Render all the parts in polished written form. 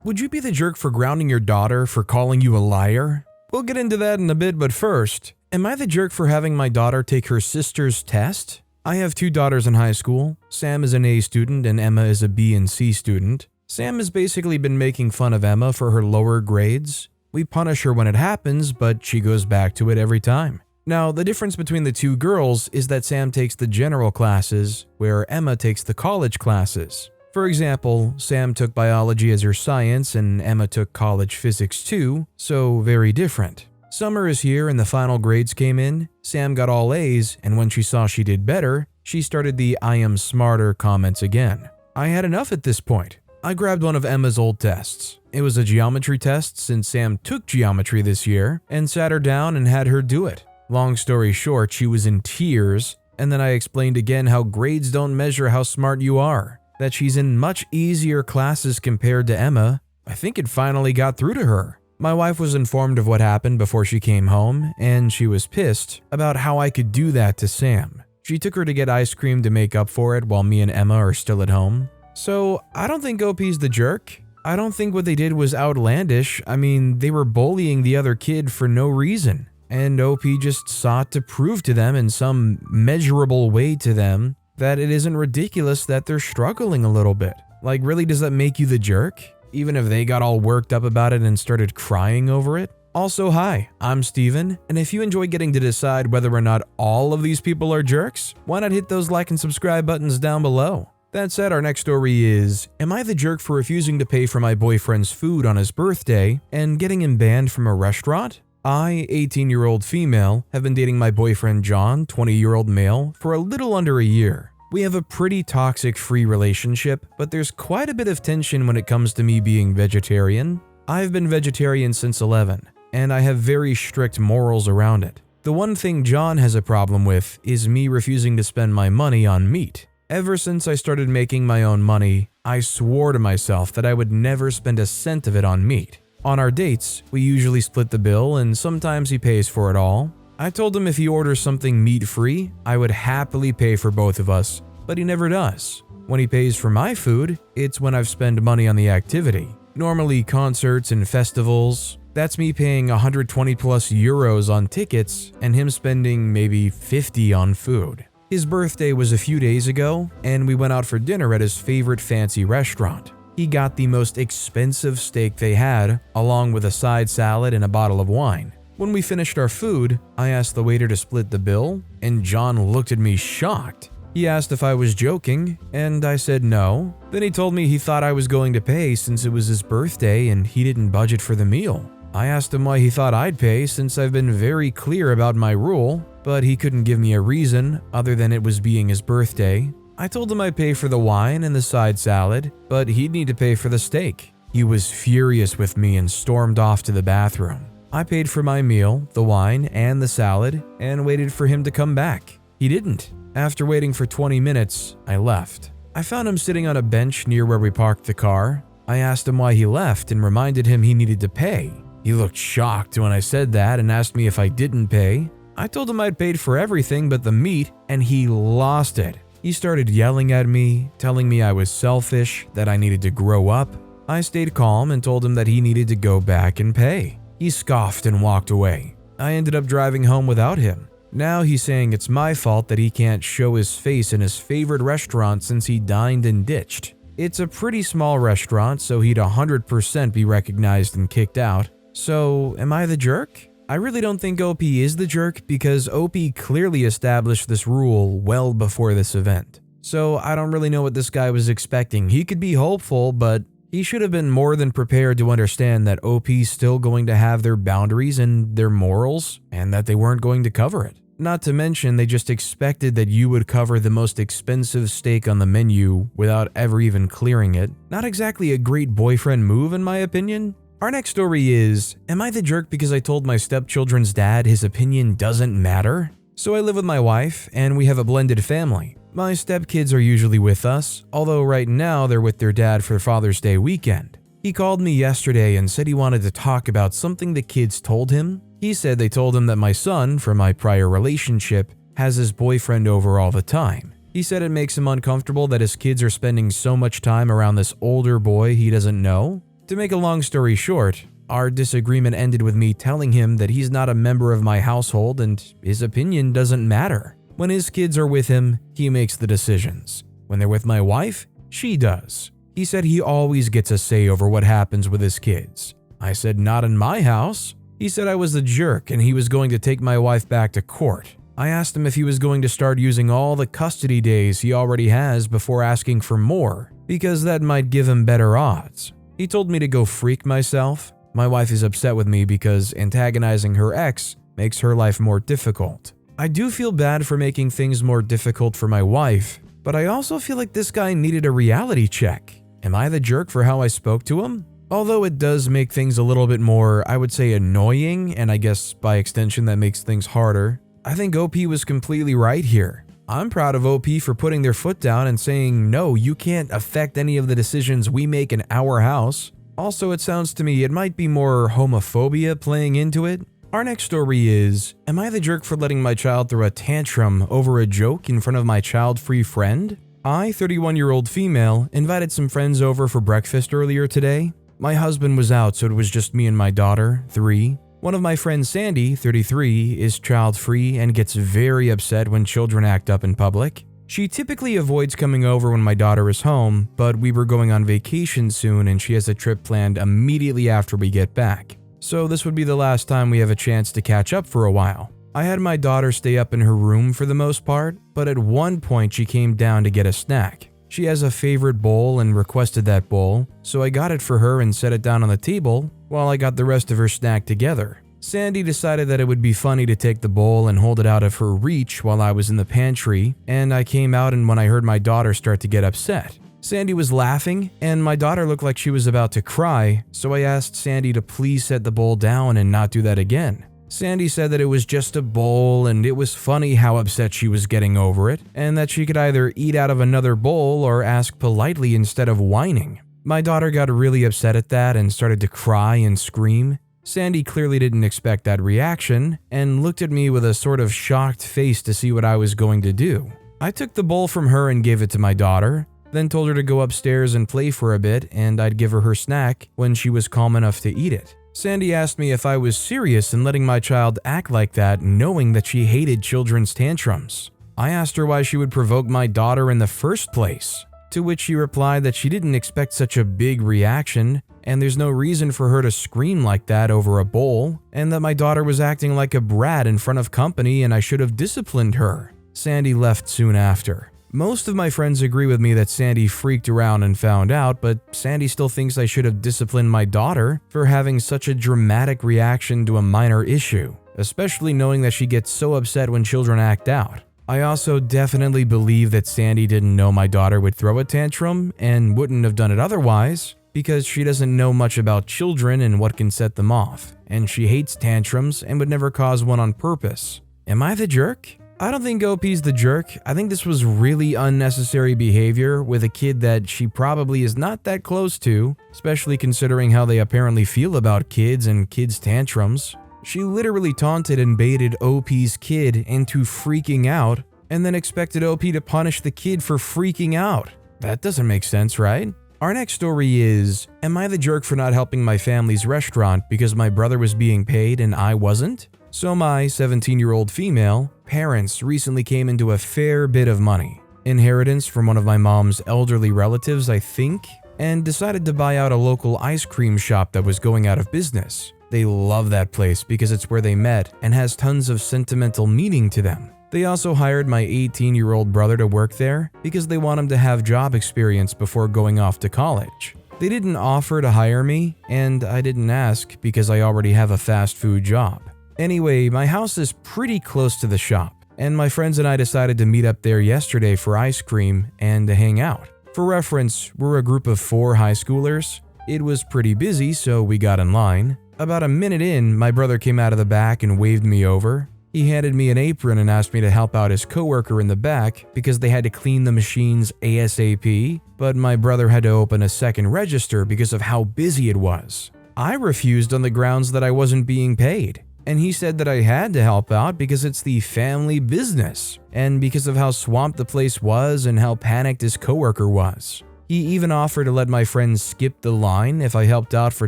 Would you be the jerk for grounding your daughter for calling you a liar? We'll get into that in a bit, but first, am I the jerk for having my daughter take her sister's test? I have 2 daughters in high school. Sam is an A student and Emma is a B and C student. Sam has basically been making fun of Emma for her lower grades. We punish her when it happens, but she goes back to it every time. Now, the difference between the 2 girls is that Sam takes the general classes, where Emma takes the college classes. For example, Sam took biology as her science and Emma took college physics too, so very different. Summer is here and the final grades came in. Sam got all A's, and when she saw she did better, she started the "I am smarter" comments again. I had enough at this point. I grabbed one of Emma's old tests. It was a geometry test since Sam took geometry this year, and sat her down and had her do it. Long story short, she was in tears, and then I explained again how grades don't measure how smart you are, that she's in much easier classes compared to Emma. I think it finally got through to her. My wife was informed of what happened before she came home, and she was pissed about how I could do that to Sam. She took her to get ice cream to make up for it while me and Emma are still at home. So I don't think OP's the jerk. I don't think what they did was outlandish. I mean, they were bullying the other kid for no reason. And OP just sought to prove to them in some measurable way to them that it isn't ridiculous that they're struggling a little bit. Like, really, does that make you the jerk? Even if they got all worked up about it and started crying over it? Also, hi, I'm Steven, and if you enjoy getting to decide whether or not all of these people are jerks, why not hit those like and subscribe buttons down below? That said, our next story is, am I the jerk for refusing to pay for my boyfriend's food on his birthday and getting him banned from a restaurant? I, 18-year-old female, have been dating my boyfriend John, 20-year-old male, for a little under a year. We have a pretty toxic free relationship, but there's quite a bit of tension when it comes to me being vegetarian. I've been vegetarian since 11, and I have very strict morals around it. The one thing John has a problem with is me refusing to spend my money on meat. Ever since I started making my own money, I swore to myself that I would never spend a cent of it on meat. On our dates, we usually split the bill and sometimes he pays for it all. I told him if he orders something meat-free, I would happily pay for both of us, but he never does. When he pays for my food, it's when I've spent money on the activity. Normally concerts and festivals. That's me paying 120 plus euros on tickets and him spending maybe 50 on food. His birthday was a few days ago and we went out for dinner at his favorite fancy restaurant. He got the most expensive steak they had, along with a side salad and a bottle of wine. When we finished our food, I asked the waiter to split the bill, and John looked at me shocked. He asked if I was joking, and I said no. Then he told me he thought I was going to pay since it was his birthday and he didn't budget for the meal. I asked him why he thought I'd pay since I've been very clear about my rule, but he couldn't give me a reason other than it was being his birthday. I told him I'd pay for the wine and the side salad, but he'd need to pay for the steak. He was furious with me and stormed off to the bathroom. I paid for my meal, the wine, and the salad, and waited for him to come back. He didn't. After waiting for 20 minutes, I left. I found him sitting on a bench near where we parked the car. I asked him why he left and reminded him he needed to pay. He looked shocked when I said that and asked me if I didn't pay. I told him I'd paid for everything but the meat, and he lost it. He started yelling at me, telling me I was selfish, that I needed to grow up. I stayed calm and told him that he needed to go back and pay. He scoffed and walked away. I ended up driving home without him. Now he's saying it's my fault that he can't show his face in his favorite restaurant since he dined and ditched. It's a pretty small restaurant, so he'd 100% be recognized and kicked out. So, am I the jerk? I really don't think OP is the jerk because OP clearly established this rule well before this event. So I don't really know what this guy was expecting. He could be hopeful, but he should have been more than prepared to understand that OP's still going to have their boundaries and their morals, and that they weren't going to cover it. Not to mention, they just expected that you would cover the most expensive steak on the menu without ever even clearing it. Not exactly a great boyfriend move in my opinion. Our next story is, am I the jerk because I told my stepchildren's dad his opinion doesn't matter? So I live with my wife, and we have a blended family. My stepkids are usually with us, although right now they're with their dad for Father's Day weekend. He called me yesterday and said he wanted to talk about something the kids told him. He said they told him that my son, from my prior relationship, has his boyfriend over all the time. He said it makes him uncomfortable that his kids are spending so much time around this older boy he doesn't know. To make a long story short, our disagreement ended with me telling him that he's not a member of my household and his opinion doesn't matter. When his kids are with him, he makes the decisions. When they're with my wife, she does. He said he always gets a say over what happens with his kids. I said, not in my house. He said I was the jerk and he was going to take my wife back to court. I asked him if he was going to start using all the custody days he already has before asking for more, because that might give him better odds. He told me to go freak myself. My wife is upset with me because antagonizing her ex makes her life more difficult. I do feel bad for making things more difficult for my wife, but I also feel like this guy needed a reality check. Am I the jerk for how I spoke to him? Although it does make things a little bit more, I would say, annoying, and I guess by extension that makes things harder, I think OP was completely right here. I'm proud of OP for putting their foot down and saying, no, you can't affect any of the decisions we make in our house. Also, it sounds to me it might be more homophobia playing into it. Our next story is, am I the jerk for letting my child throw a tantrum over a joke in front of my child-free friend? I, 31-year-old female, invited some friends over for breakfast earlier today. My husband was out, so it was just me and my daughter, 3. One of my friends, Sandy, 33, is child-free and gets very upset when children act up in public. She typically avoids coming over when my daughter is home, but we were going on vacation soon and she has a trip planned immediately after we get back. So this would be the last time we have a chance to catch up for a while. I had my daughter stay up in her room for the most part, but at one point she came down to get a snack. She has a favorite bowl and requested that bowl, so I got it for her and set it down on the table while I got the rest of her snack together. Sandy decided that it would be funny to take the bowl and hold it out of her reach while I was in the pantry, and I came out and when I heard my daughter start to get upset. Sandy was laughing, and my daughter looked like she was about to cry, so I asked Sandy to please set the bowl down and not do that again. Sandy said that it was just a bowl and it was funny how upset she was getting over it, and that she could either eat out of another bowl or ask politely instead of whining. My daughter got really upset at that and started to cry and scream. Sandy clearly didn't expect that reaction and looked at me with a sort of shocked face to see what I was going to do. I took the bowl from her and gave it to my daughter, then told her to go upstairs and play for a bit and I'd give her her snack when she was calm enough to eat it. Sandy asked me if I was serious in letting my child act like that knowing that she hated children's tantrums. I asked her why she would provoke my daughter in the first place, to which she replied that she didn't expect such a big reaction and there's no reason for her to scream like that over a bowl, and that my daughter was acting like a brat in front of company and I should have disciplined her. Sandy left soon after. Most of my friends agree with me that Sandy freaked around and found out, but Sandy still thinks I should have disciplined my daughter for having such a dramatic reaction to a minor issue, especially knowing that she gets so upset when children act out. I also definitely believe that Sandy didn't know my daughter would throw a tantrum and wouldn't have done it otherwise, because she doesn't know much about children and what can set them off, and she hates tantrums and would never cause one on purpose. Am I the jerk? I don't think OP's the jerk. I think this was really unnecessary behavior with a kid that she probably is not that close to, especially considering how they apparently feel about kids and kids' tantrums. She literally taunted and baited OP's kid into freaking out and then expected OP to punish the kid for freaking out. That doesn't make sense, right? Our next story is, am I the jerk for not helping my family's restaurant because my brother was being paid and I wasn't? So my 17-year-old female parents recently came into a fair bit of money, inheritance from one of my mom's elderly relatives, I think, and decided to buy out a local ice cream shop that was going out of business. They love that place because it's where they met and has tons of sentimental meaning to them. They also hired my 18-year-old brother to work there because they want him to have job experience before going off to college. They didn't offer to hire me, and I didn't ask because I already have a fast food job. Anyway, my house is pretty close to the shop, and my friends and I decided to meet up there yesterday for ice cream and to hang out. For reference, we're a group of 4 high schoolers. It was pretty busy, so we got in line. About a minute in, my brother came out of the back and waved me over. He handed me an apron and asked me to help out his coworker in the back because they had to clean the machines ASAP, but my brother had to open a second register because of how busy it was. I refused on the grounds that I wasn't being paid, and he said that I had to help out because it's the family business, and because of how swamped the place was and how panicked his coworker was. He even offered to let my friend skip the line if I helped out for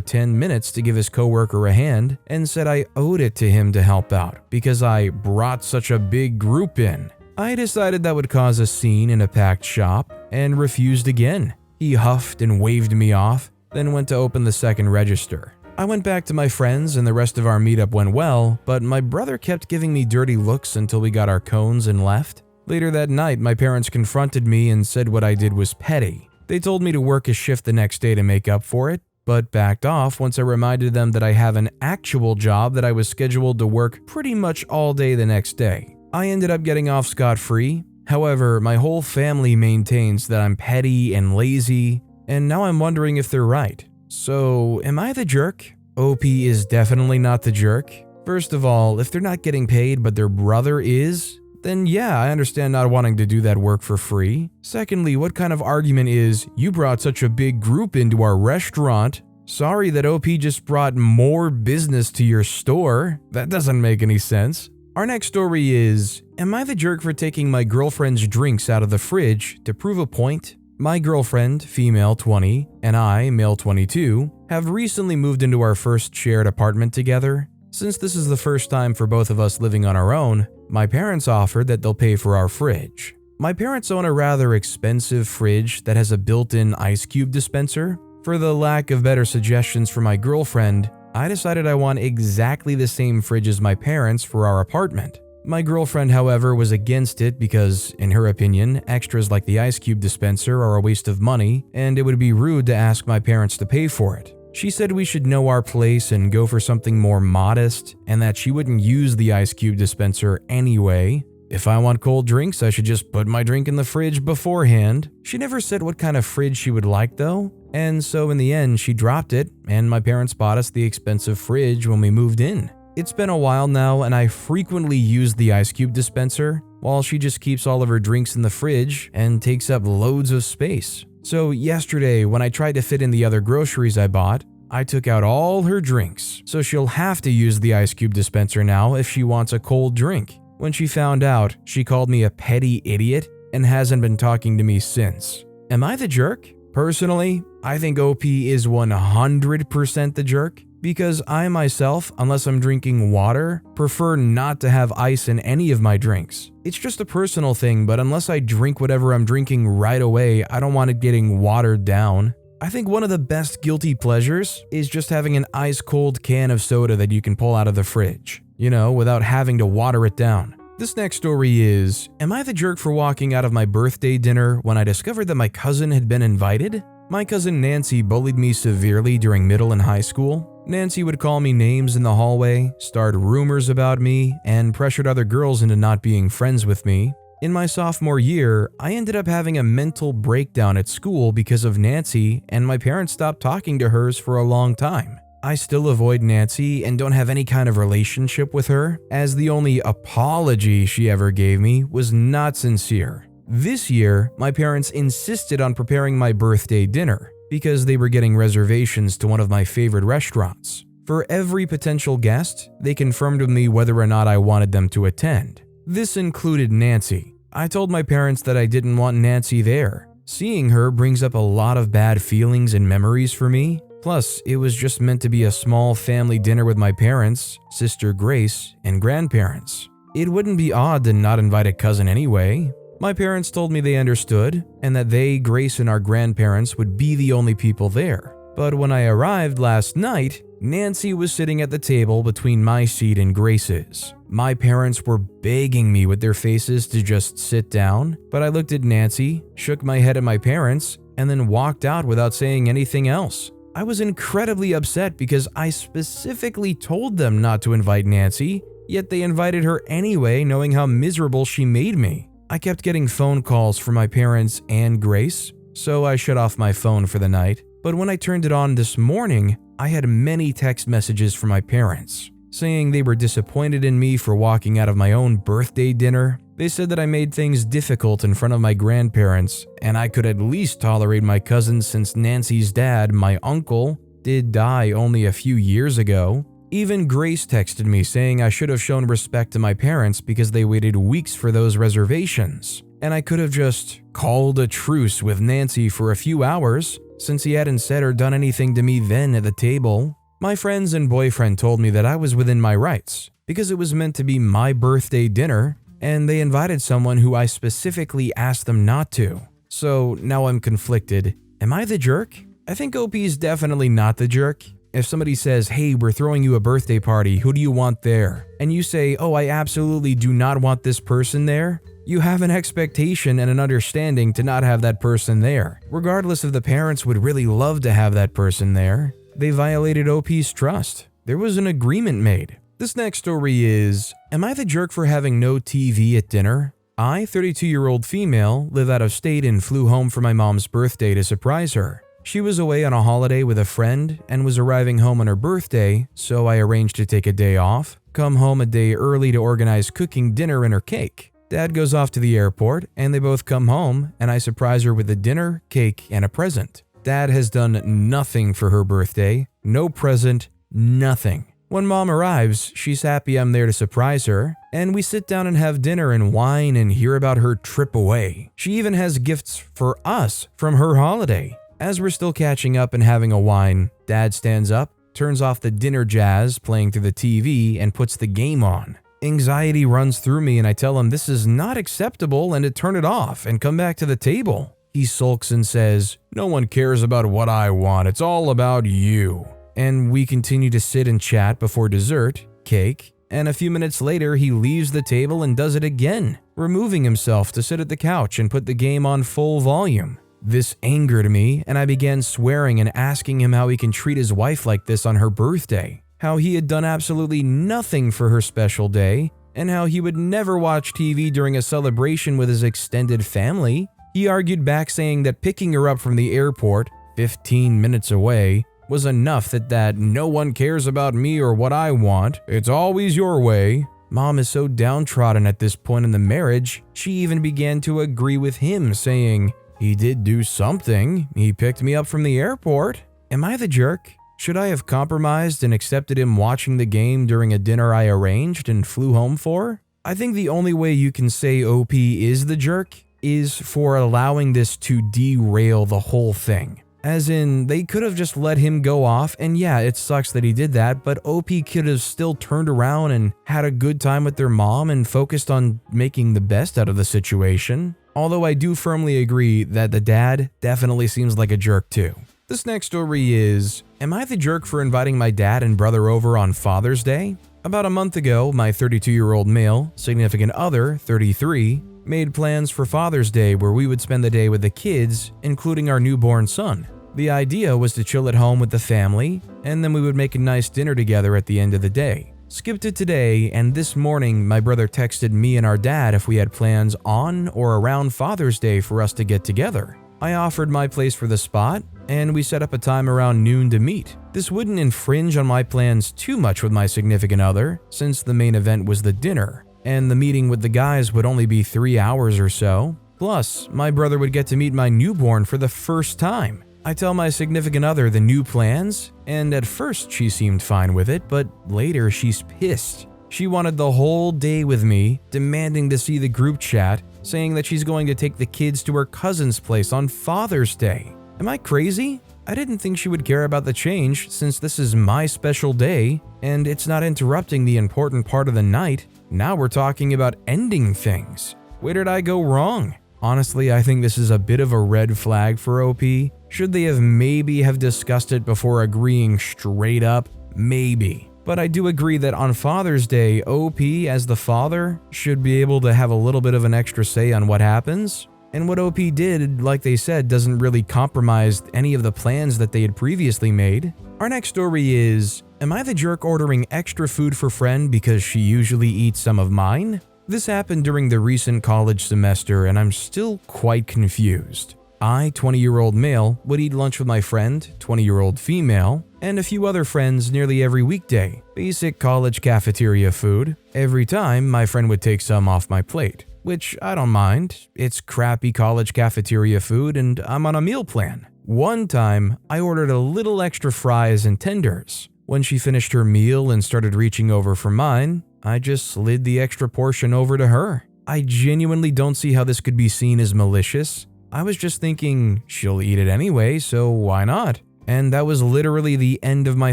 10 minutes to give his coworker a hand, and said I owed it to him to help out because I brought such a big group in. I decided that would cause a scene in a packed shop and refused again. He huffed and waved me off, then went to open the second register. I went back to my friends and the rest of our meetup went well, but my brother kept giving me dirty looks until we got our cones and left. Later that night, my parents confronted me and said what I did was petty. They told me to work a shift the next day to make up for it, but backed off once I reminded them that I have an actual job that I was scheduled to work pretty much all day the next day. I ended up getting off scot-free. However, my whole family maintains that I'm petty and lazy, and now I'm wondering if they're right. So, am I the jerk? OP is definitely not the jerk. First of all, if they're not getting paid but their brother is, then yeah, I understand not wanting to do that work for free. Secondly, what kind of argument is, you brought such a big group into our restaurant? Sorry that OP just brought more business to your store. That doesn't make any sense. Our next story is, am I the jerk for taking my girlfriend's drinks out of the fridge to prove a point? My girlfriend, female 20, and I, male 22, have recently moved into our first shared apartment together. Since this is the first time for both of us living on our own, my parents offered that they'll pay for our fridge. My parents own a rather expensive fridge that has a built-in ice cube dispenser. For the lack of better suggestions for my girlfriend, I decided I want exactly the same fridge as my parents for our apartment. My girlfriend, however, was against it because, in her opinion, extras like the ice cube dispenser are a waste of money and it would be rude to ask my parents to pay for it. She said we should know our place and go for something more modest, and that she wouldn't use the ice cube dispenser anyway. If I want cold drinks, I should just put my drink in the fridge beforehand. She never said what kind of fridge she would like though, and so in the end she dropped it and my parents bought us the expensive fridge when we moved in. It's been a while now and I frequently use the ice cube dispenser, while she just keeps all of her drinks in the fridge and takes up loads of space. So yesterday, when I tried to fit in the other groceries I bought, I took out all her drinks, so she'll have to use the ice cube dispenser now if she wants a cold drink. When she found out, she called me a petty idiot and hasn't been talking to me since. Am I the jerk? Personally, I think OP is 100% the jerk, because I myself, unless I'm drinking water, prefer not to have ice in any of my drinks. It's just a personal thing, but unless I drink whatever I'm drinking right away, I don't want it getting watered down. I think one of the best guilty pleasures is just having an ice-cold can of soda that you can pull out of the fridge, without having to water it down. This next story is, am I the jerk for walking out of my birthday dinner when I discovered that my cousin had been invited? My cousin Nancy bullied me severely during middle and high school. Nancy would call me names in the hallway, start rumors about me, and pressured other girls into not being friends with me. In my sophomore year, I ended up having a mental breakdown at school because of Nancy, and my parents stopped talking to her for a long time. I still avoid Nancy and don't have any kind of relationship with her, as the only apology she ever gave me was not sincere. This year, my parents insisted on preparing my birthday dinner because they were getting reservations to one of my favorite restaurants. For every potential guest, they confirmed with me whether or not I wanted them to attend. This included Nancy. I told my parents that I didn't want Nancy there. Seeing her brings up a lot of bad feelings and memories for me. Plus, it was just meant to be a small family dinner with my parents, sister Grace, and grandparents. It wouldn't be odd to not invite a cousin anyway. My parents told me they understood, and that they, Grace, and our grandparents would be the only people there. But when I arrived last night, Nancy was sitting at the table between my seat and Grace's. My parents were begging me with their faces to just sit down, but I looked at Nancy, shook my head at my parents, and then walked out without saying anything else. I was incredibly upset because I specifically told them not to invite Nancy, yet they invited her anyway, knowing how miserable she made me. I kept getting phone calls from my parents and Grace, so I shut off my phone for the night. But when I turned it on this morning, I had many text messages from my parents, saying they were disappointed in me for walking out of my own birthday dinner. They said that I made things difficult in front of my grandparents, and I could at least tolerate my cousins since Nancy's dad, my uncle, did die only a few years ago. Even Grace texted me saying I should have shown respect to my parents because they waited weeks for those reservations. and I could have just called a truce with Nancy for a few hours since he hadn't said or done anything to me then at the table. My friends and boyfriend told me that I was within my rights because it was meant to be my birthday dinner and they invited someone who I specifically asked them not to. So now I'm conflicted. Am I the jerk? I think OP is definitely not the jerk. If somebody says, hey, we're throwing you a birthday party, who do you want there? And you say, oh, I absolutely do not want this person there. You have an expectation and an understanding to not have that person there. Regardless if the parents would really love to have that person there, they violated OP's trust. There was an agreement made. This next story is, am I the jerk for having no TV at dinner? I, 32-year-old female, live out of state and flew home for my mom's birthday to surprise her. She was away on a holiday with a friend and was arriving home on her birthday, so I arranged to take a day off, come home a day early to organize cooking dinner and her cake. Dad goes off to the airport and they both come home and I surprise her with a dinner, cake, and a present. Dad has done nothing for her birthday, no present, nothing. When mom arrives, she's happy I'm there to surprise her, and we sit down and have dinner and wine and hear about her trip away. She even has gifts for us from her holiday. As we're still catching up and having a wine, Dad stands up, turns off the dinner jazz playing through the TV, and puts the game on. Anxiety runs through me and I tell him this is not acceptable and to turn it off and come back to the table. He sulks and says, no one cares about what I want, it's all about you. And we continue to sit and chat before dessert, cake, and a few minutes later he leaves the table and does it again, removing himself to sit at the couch and put the game on full volume. This angered me and I began swearing and asking him how he can treat his wife like this on her birthday, how he had done absolutely nothing for her special day, and how he would never watch TV during a celebration with his extended family. He argued back saying that picking her up from the airport, 15 minutes away, was enough that no one cares about me or what I want, it's always your way. Mom is so downtrodden at this point in the marriage, she even began to agree with him, saying, he did do something, he picked me up from the airport. Am I the jerk? Should I have compromised and accepted him watching the game during a dinner I arranged and flew home for? I think the only way you can say OP is the jerk is for allowing this to derail the whole thing. As in, they could have just let him go off, and yeah, it sucks that he did that, but OP could have still turned around and had a good time with their mom and focused on making the best out of the situation. Although I do firmly agree that the dad definitely seems like a jerk too. This next story is, am I the jerk for inviting my dad and brother over on Father's Day? About a month ago, my 32-year-old male, significant other, 33, made plans for Father's Day where we would spend the day with the kids, including our newborn son. The idea was to chill at home with the family, and then we would make a nice dinner together at the end of the day. Skip to today, and this morning my brother texted me and our dad if we had plans on or around Father's Day for us to get together. I offered my place for the spot, and we set up a time around noon to meet. This wouldn't infringe on my plans too much with my significant other, since the main event was the dinner, and the meeting with the guys would only be 3 hours or so. Plus, my brother would get to meet my newborn for the first time. I tell my significant other the new plans, and at first she seemed fine with it, but later she's pissed. She wanted the whole day with me, demanding to see the group chat, saying that she's going to take the kids to her cousin's place on Father's Day. Am I crazy? I didn't think she would care about the change since this is my special day, and it's not interrupting the important part of the night. Now we're talking about ending things. Where did I go wrong? Honestly, I think this is a bit of a red flag for OP. Should they have maybe discussed it before agreeing straight up? Maybe. But I do agree that on Father's Day, OP, as the father, should be able to have a little bit of an extra say on what happens. And what OP did, like they said, doesn't really compromise any of the plans that they had previously made. Our next story is, am I the jerk ordering extra food for friend because she usually eats some of mine? This happened during the recent college semester and I'm still quite confused. I, 20-year-old male, would eat lunch with my friend, 20-year-old female, and a few other friends nearly every weekday. Basic college cafeteria food. Every time, my friend would take some off my plate, which I don't mind. It's crappy college cafeteria food and I'm on a meal plan. One time, I ordered a little extra fries and tenders. When she finished her meal and started reaching over for mine, I just slid the extra portion over to her. I genuinely don't see how this could be seen as malicious. I was just thinking, she'll eat it anyway, so why not? And that was literally the end of my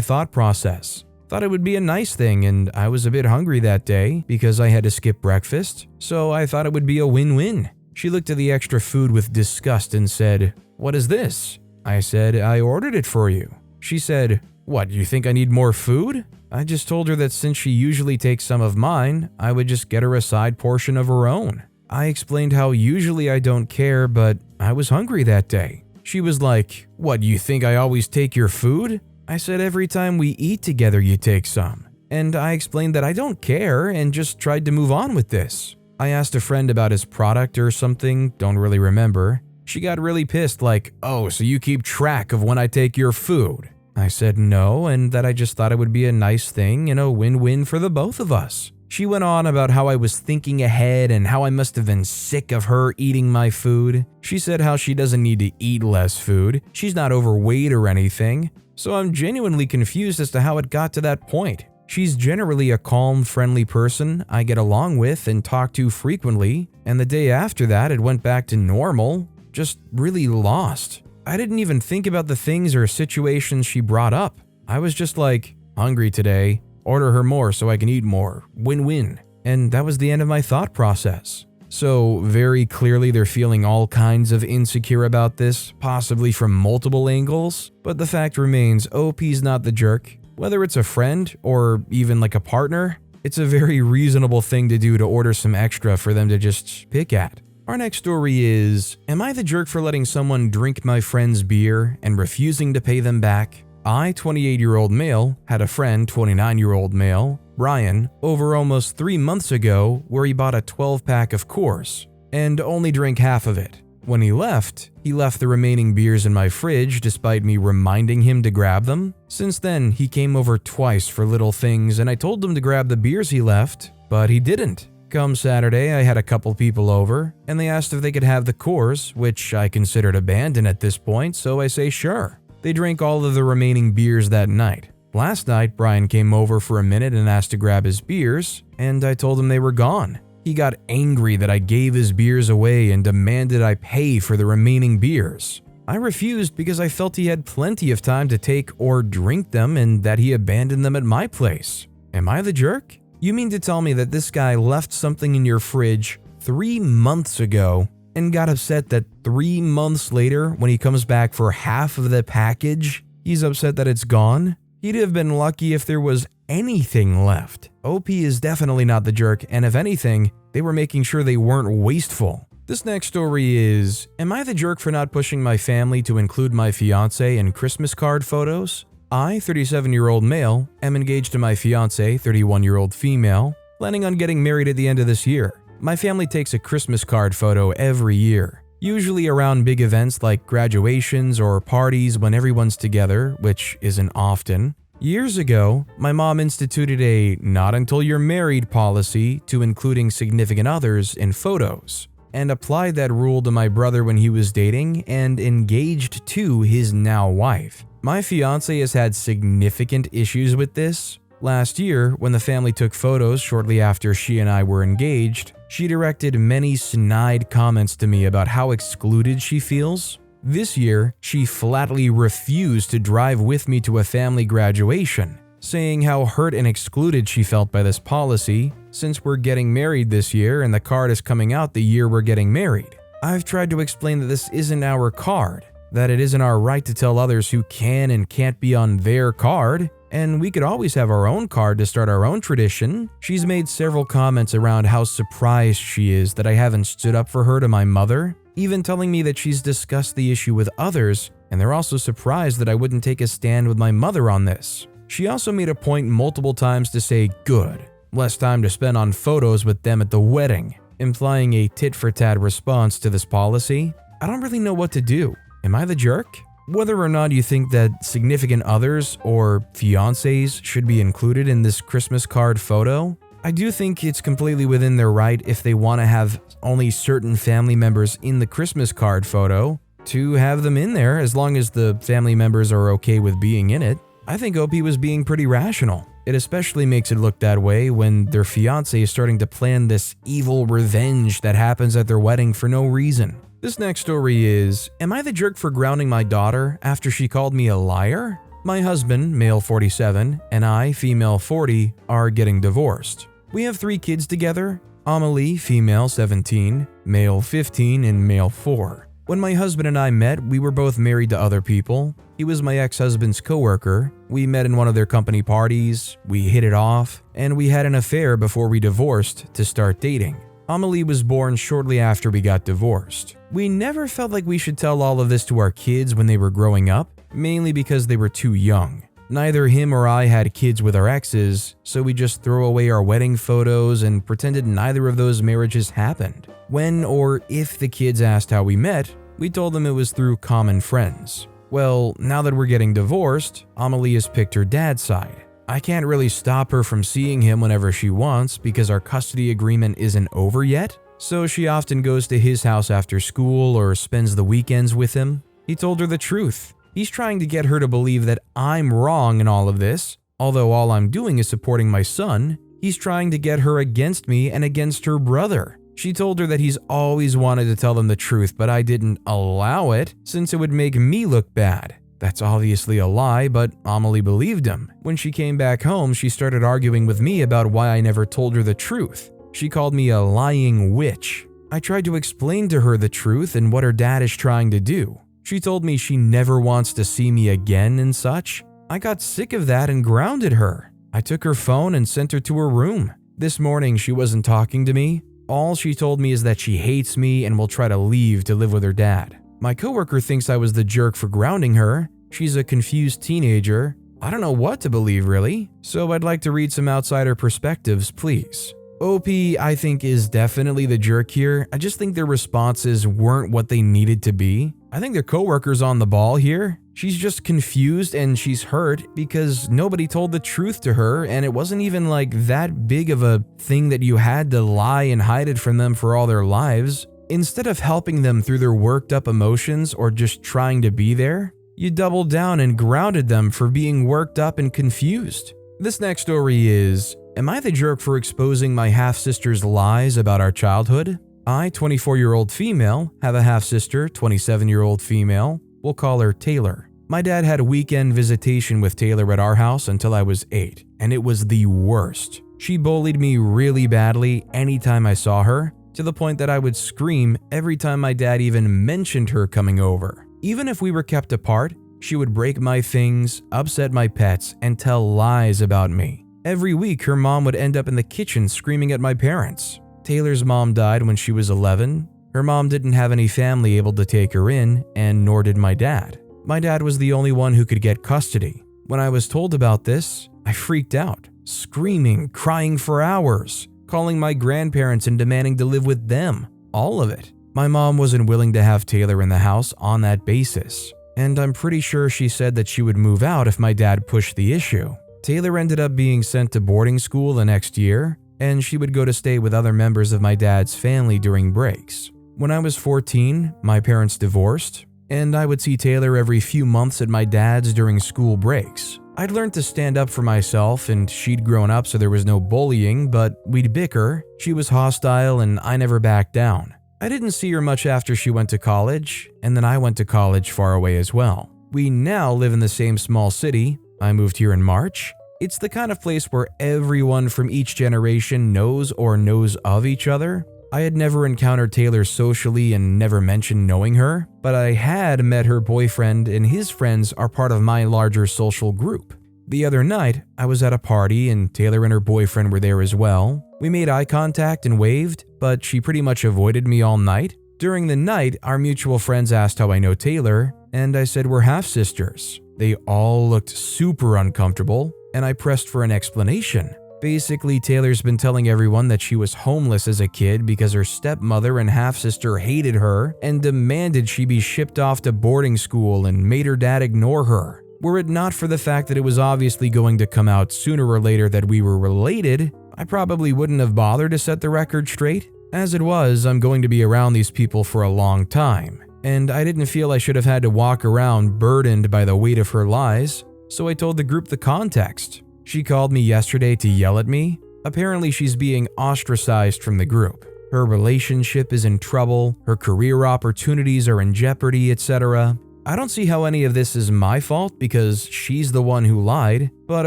thought process. Thought it would be a nice thing, and I was a bit hungry that day because I had to skip breakfast, so I thought it would be a win-win. She looked at the extra food with disgust and said, "What is this?" I said, "I ordered it for you." She said, "What, you think I need more food?" I just told her that since she usually takes some of mine, I would just get her a side portion of her own. I explained how usually I don't care, but I was hungry that day. She was like, "What, you think I always take your food?" I said, "Every time we eat together you take some." And I explained that I don't care and just tried to move on with this. I asked a friend about his product or something, don't really remember. She got really pissed like, "Oh, so you keep track of when I take your food?" I said no, and that I just thought it would be a nice thing and a win-win for the both of us. She went on about how I was thinking ahead and how I must have been sick of her eating my food. She said how she doesn't need to eat less food, she's not overweight or anything. So I'm genuinely confused as to how it got to that point. She's generally a calm, friendly person I get along with and talk to frequently, and the day after that it went back to normal, just really lost. I didn't even think about the things or situations she brought up. I was just like, hungry today, order her more so I can eat more, win-win. And that was the end of my thought process. So very clearly they're feeling all kinds of insecure about this, possibly from multiple angles, but the fact remains OP's not the jerk. Whether it's a friend or even like a partner, it's a very reasonable thing to do to order some extra for them to just pick at. Our next story is, am I the jerk for letting someone drink my friend's beer and refusing to pay them back? I, 28-year-old male, had a friend, 29-year-old male, Brian, over almost 3 months ago where he bought a 12-pack of Coors and only drank half of it. When he left the remaining beers in my fridge despite me reminding him to grab them. Since then, he came over twice for little things and I told him to grab the beers he left, but he didn't. Come Saturday, I had a couple people over, and they asked if they could have the Coors, which I considered abandoned at this point, so I say sure. They drank all of the remaining beers that night. Last night, Brian came over for a minute and asked to grab his beers, and I told him they were gone. He got angry that I gave his beers away and demanded I pay for the remaining beers. I refused because I felt he had plenty of time to take or drink them and that he abandoned them at my place. Am I the jerk? You mean to tell me that this guy left something in your fridge 3 months ago and got upset that 3 months later, when he comes back for half of the package, he's upset that it's gone? He'd have been lucky if there was anything left. OP is definitely not the jerk, and if anything, they were making sure they weren't wasteful. This next story is, am I the jerk for not pushing my family to include my fiancé in Christmas card photos? I, 37-year-old male, am engaged to my fiancée, 31-year-old female, planning on getting married at the end of this year. My family takes a Christmas card photo every year, usually around big events like graduations or parties when everyone's together, which isn't often. Years ago, my mom instituted a not until you're married policy to including significant others in photos, and applied that rule to my brother when he was dating and engaged to his now wife. My fiancé has had significant issues with this. Last year, when the family took photos shortly after she and I were engaged, she directed many snide comments to me about how excluded she feels. This year, she flatly refused to drive with me to a family graduation, saying how hurt and excluded she felt by this policy since we're getting married this year and the card is coming out the year we're getting married. I've tried to explain that this isn't our card, that it isn't our right to tell others who can and can't be on their card, and we could always have our own card to start our own tradition. She's made several comments around how surprised she is that I haven't stood up for her to my mother, even telling me that she's discussed the issue with others, and they're also surprised that I wouldn't take a stand with my mother on this. She also made a point multiple times to say, good, less time to spend on photos with them at the wedding, implying a tit-for-tat response to this policy. I don't really know what to do. Am I the jerk? Whether or not you think that significant others or fiancés should be included in this Christmas card photo, I do think it's completely within their right if they want to have only certain family members in the Christmas card photo to have them in there as long as the family members are okay with being in it. I think OP was being pretty rational. It especially makes it look that way when their fiancé is starting to plan this evil revenge that happens at their wedding for no reason. This next story is, am I the jerk for grounding my daughter after she called me a liar? My husband, male 47, and I, female 40, are getting divorced. We have 3 kids together, Amelie, female 17, male 15, and male 4. When my husband and I met, we were both married to other people. He was my ex-husband's coworker. We met in one of their company parties, we hit it off, and we had an affair before we divorced to start dating. Amelie was born shortly after we got divorced. We never felt like we should tell all of this to our kids when they were growing up, mainly because they were too young. Neither him or I had kids with our exes, so we just throw away our wedding photos and pretended neither of those marriages happened. When or if the kids asked how we met, we told them it was through common friends. Well, now that we're getting divorced, Amelie has picked her dad's side. I can't really stop her from seeing him whenever she wants because our custody agreement isn't over yet, so she often goes to his house after school or spends the weekends with him. He told her the truth. He's trying to get her to believe that I'm wrong in all of this. Although all I'm doing is supporting my son, he's trying to get her against me and against her brother. She told her that he's always wanted to tell them the truth, but I didn't allow it since it would make me look bad. That's obviously a lie, but Amelie believed him. When she came back home, she started arguing with me about why I never told her the truth. She called me a lying witch. I tried to explain to her the truth and what her dad is trying to do. She told me she never wants to see me again and such. I got sick of that and grounded her. I took her phone and sent her to her room. This morning she wasn't talking to me. All she told me is that she hates me and will try to leave to live with her dad. My coworker thinks I was the jerk for grounding her. She's a confused teenager. I don't know what to believe really, so I'd like to read some outsider perspectives, please. OP, I think, is definitely the jerk here. I just think their responses weren't what they needed to be. I think their coworker's on the ball here. She's just confused and she's hurt because nobody told the truth to her, and it wasn't even like that big of a thing that you had to lie and hide it from them for all their lives. Instead of helping them through their worked up emotions or just trying to be there, you doubled down and grounded them for being worked up and confused. This next story is, am I the jerk for exposing my half-sister's lies about our childhood? I, 24-year-old female, have a half-sister, 27-year-old female. We'll call her Taylor. My dad had a weekend visitation with Taylor at our house until I was 8, and it was the worst. She bullied me really badly anytime I saw her, to the point that I would scream every time my dad even mentioned her coming over. Even if we were kept apart, she would break my things, upset my pets, and tell lies about me. Every week, her mom would end up in the kitchen screaming at my parents. Taylor's mom died when she was 11. Her mom didn't have any family able to take her in, and nor did my dad. My dad was the only one who could get custody. When I was told about this, I freaked out, screaming, crying for hours, calling my grandparents and demanding to live with them. All of it. My mom wasn't willing to have Taylor in the house on that basis, and I'm pretty sure she said that she would move out if my dad pushed the issue. Taylor ended up being sent to boarding school the next year, and she would go to stay with other members of my dad's family during breaks. When I was 14, my parents divorced, and I would see Taylor every few months at my dad's during school breaks. I'd learned to stand up for myself, and she'd grown up so there was no bullying, but we'd bicker. She was hostile and I never backed down. I didn't see her much after she went to college, and then I went to college far away as well. We now live in the same small city. I moved here in March. It's the kind of place where everyone from each generation knows or knows of each other. I had never encountered Taylor socially and never mentioned knowing her, but I had met her boyfriend, and his friends are part of my larger social group. The other night, I was at a party and Taylor and her boyfriend were there as well. We made eye contact and waved, but she pretty much avoided me all night. During the night, our mutual friends asked how I know Taylor, and I said we're half-sisters. They all looked super uncomfortable, and I pressed for an explanation. Basically, Taylor's been telling everyone that she was homeless as a kid because her stepmother and half-sister hated her and demanded she be shipped off to boarding school and made her dad ignore her. Were it not for the fact that it was obviously going to come out sooner or later that we were related, I probably wouldn't have bothered to set the record straight. As it was, I'm going to be around these people for a long time, and I didn't feel I should have had to walk around burdened by the weight of her lies, so I told the group the context. She called me yesterday to yell at me. Apparently she's being ostracized from the group. Her relationship is in trouble, her career opportunities are in jeopardy, etc. I don't see how any of this is my fault because she's the one who lied, but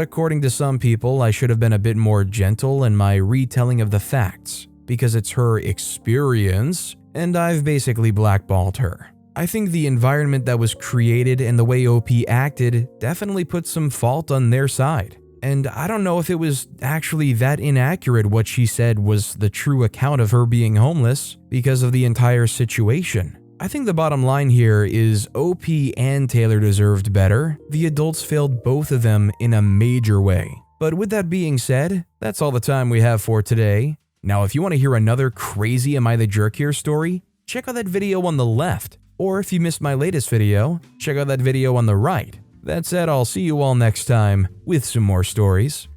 according to some people, I should have been a bit more gentle in my retelling of the facts because it's her experience, and I've basically blackballed her. I think the environment that was created and the way OP acted definitely put some fault on their side. And I don't know if it was actually that inaccurate what she said was the true account of her being homeless because of the entire situation. I think the bottom line here is OP and Taylor deserved better. The adults failed both of them in a major way. But with that being said, that's all the time we have for today. Now, if you want to hear another crazy Am I the Jerk Here story, check out that video on the left. Or if you missed my latest video, check out that video on the right. That said, I'll see you all next time with some more stories.